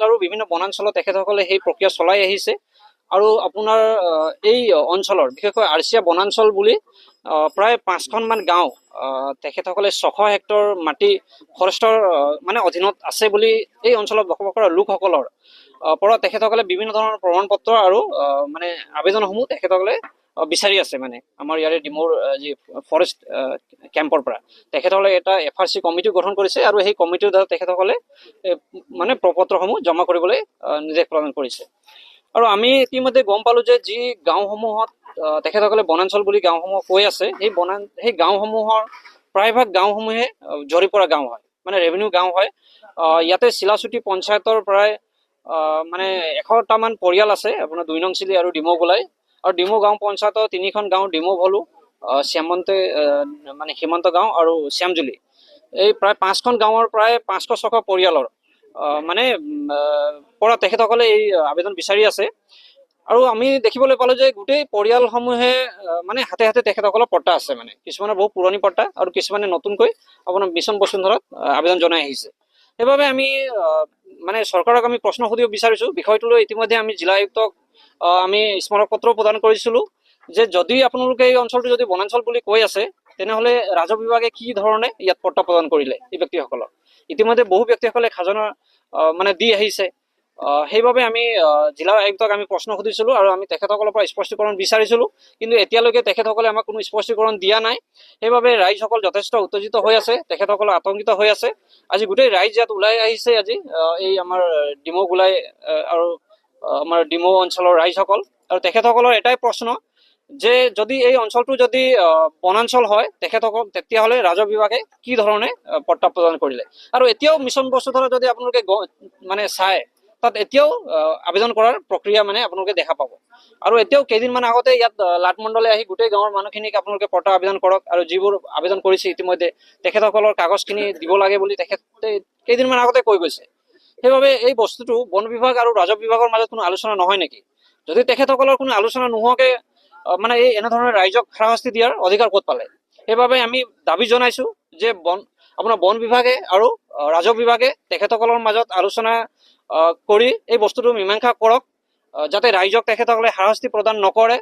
আৰু বিভিন্ন বনাঞ্চলত তেখেতসকলে সেই প্ৰক্ৰিয়া চলাই আহিছে। আৰু আপোনাৰ এই অঞ্চলৰ বিশেষকৈ আৰচিয়া বনাঞ্চল বুলি প্ৰায় 5খনমান গাঁও তেখেতসকলে 600 হেক্টৰ মাটি ফৰেষ্টৰ মানে অধীনত আছে বুলি এই অঞ্চলত বসবাস কৰা লোকসকলৰ পৰা তেখেতসকলে বিভিন্ন ধৰণৰ প্ৰমাণ পত্ৰ আৰু মানে আবেদনসমূহ তেখেতসকলে বিচাৰি আছে। মানে আমাৰ ইয়াৰে ডিমৌৰ যি ফৰেষ্ট কেম্পৰ পৰা তেখেতসকলে এটা FRC কমিটি গঠন কৰিছে আৰু সেই কমিটিৰ দ্বাৰা তেখেতসকলে মানে প্ৰপত্ৰসমূহ জমা কৰিবলৈ নিৰ্দেশ প্ৰদান কৰিছে। আৰু আমি ইতিমধ্যে গম পালো যে যি গাঁওসমূহত তেখেতসকলে বনাঞ্চল বুলি গাঁওসমূহ কৈ আছে, সেই গাঁওসমূহৰ প্ৰায়ভাগ গাঁওসমূহে ঝৰি পৰা গাঁও হয়, মানে ৰেভিনিউ গাঁও হয়। ইয়াতে চিলাচুটি পঞ্চায়তৰ প্ৰায় মানে 100টামান পৰিয়াল আছে, আপোনাৰ 2 নং চিলি আৰু ডিমৌ গোলাই। আৰু ডিমৌ গাঁও পঞ্চায়তৰ 3খন গাঁও ডিমৌ ভলু, মানে সীমান্ত গাঁও আৰু শ্যামজুলি, এই প্ৰায় 5খন গাঁৱৰ প্ৰায় 500-600 পৰিয়ালৰ মানে পৰা তেখেতসকলে এই আবেদন বিচাৰি আছে। আৰু আমি দেখিবলৈ পালো যে গোটেই পৰিয়ালসমূহে মানে হাতে হাতে তেখেতসকলৰ পট্টা আছে, মানে কিছুমানৰ বহু পুৰণি পট্টা আৰু কিছুমানে নতুনকৈ আপোনাৰ মিছন বসুন্ধৰাত আবেদন জনাই আহিছে। সেইবাবে আমি মানে চৰকাৰক আমি প্ৰশ্ন সুধিব বিচাৰিছো। বিষয়টো লৈ ইতিমধ্যে আমি জিলা আয়ুক্তক আমি স্মাৰক পত্ৰ প্ৰদান কৰিছিলো যে যদি আপোনালোকে এই অঞ্চলটো যদি বনাঞ্চল বুলি কৈ আছে, তেনেহলে ৰাজহ বিভাগে কি ধৰণে ইয়াত পট্টা প্ৰদান কৰিলে এই ব্যক্তিসকলক। ইতিমধ্যে বহু ব্যক্তিসকলে খাজনা মানে দি আহিছে। সেইবাবে আমি জিলা আয়ুক্তক আমি প্ৰশ্ন সুধিছিলো আৰু আমি তেখেতসকলৰ পৰা স্পষ্টীকৰণ বিচাৰিছিলো, কিন্তু এতিয়ালৈকে তেখেতসকলে আমাক কোনো স্পষ্টীকৰণ দিয়া নাই। সেইবাবে ৰাইজসকল যথেষ্ট উত্তেজিত হৈ আছে, তেখেতসকল আতংকিত হৈ আছে। আজি গোটেই ৰাইজ ইয়াত ওলাই আহিছে। আজি এই আমাৰ ডিমৌ গোলাই আৰু আমাৰ ডিমৌ অঞ্চলৰ ৰাইজসকল, আৰু তেখেতসকলৰ এটাই প্ৰশ্ন যে যদি এই অঞ্চলটো যদি বনাঞ্চল হয় তেতিয়াহ'লে ৰাজহ বিভাগে কি ধৰণে পট্টা প্ৰদান কৰিলে। আৰু এতিয়াও মিছন বসুন্ধৰা যদি আপোনালোকে মানে চায়, তাত এতিয়াও আবেদন কৰাৰ প্ৰক্ৰিয়া মানে আপোনালোকে দেখা পাব। আৰু এতিয়াও কেইদিনমান আগতে ইয়াত লাটমণ্ডলে আহি গোটেই গাঁৱৰ মানুহখিনিক আপোনালোকে পট্টা আবেদন কৰক, আৰু যিবোৰ আবেদন কৰিছে ইতিমধ্যে তেখেতসকলৰ কাগজখিনি দিব লাগে বুলি তেখেতে কেইদিনমান আগতে কৈ গৈছে। সেইবাবে এই বস্তুটো বন বিভাগ আৰু ৰাজহ বিভাগৰ মাজত কোনো আলোচনা নহয় নেকি? যদি তেখেতসকলৰ কোনো আলোচনা নোহোৱাকে মানে এই এনেধৰণৰ ৰাইজক হাৰাশাস্তি দিয়াৰ অধিকাৰ ক'ত পালে? সেইবাবে আমি দাবী জনাইছো যে আপোনাৰ বন বিভাগে আৰু ৰাজহ বিভাগে তেখেতসকলৰ মাজত আলোচনা কৰি এই বস্তুটো মীমাংসা কৰক, যাতে ৰাইজক তেখেতসকলে হাৰাশাস্তি প্ৰদান নকৰে